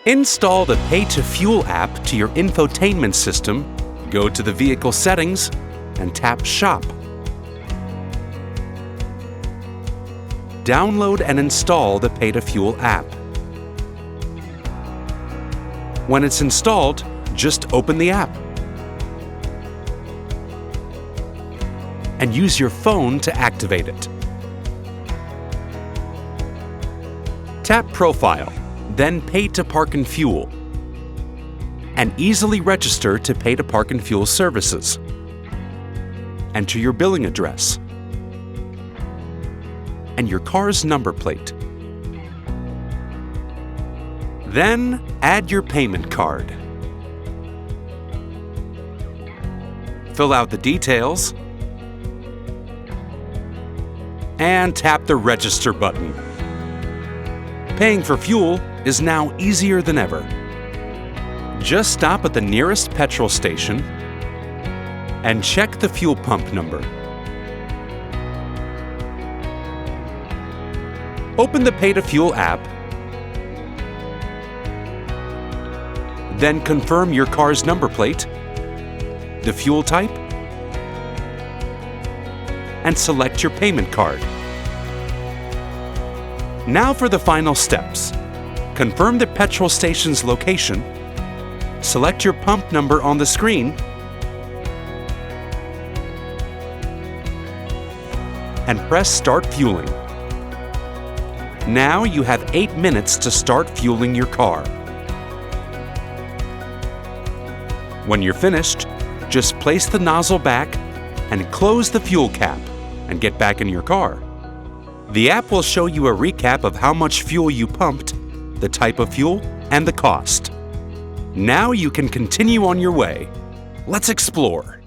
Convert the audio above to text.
Install the Pay to Fuel app to your infotainment system, go to the vehicle settings, and tap Shop. Download and install the Pay to Fuel app. When it's installed, just open the app and use your phone to activate it. Tap Profile, then Pay to Park and Fuel, and easily register to Pay to Park and Fuel services. Enter your billing address and your car's number plate. Then add your payment card. Fill out the details and tap the Register button. Paying for fuel is now easier than ever. Just stop at the nearest petrol station and check the fuel pump number. Open the Pay to Fuel app, then confirm your car's number plate, the fuel type, and select your payment card. Now for the final steps. Confirm the petrol station's location, select your pump number on the screen, and press Start Fueling. Now you have 8 minutes to start fueling your car. When you're finished, just place the nozzle back and close the fuel cap and get back in your car. The app will show you a recap of how much fuel you pumped, the type of fuel, and the cost. Now you can continue on your way. Let's explore.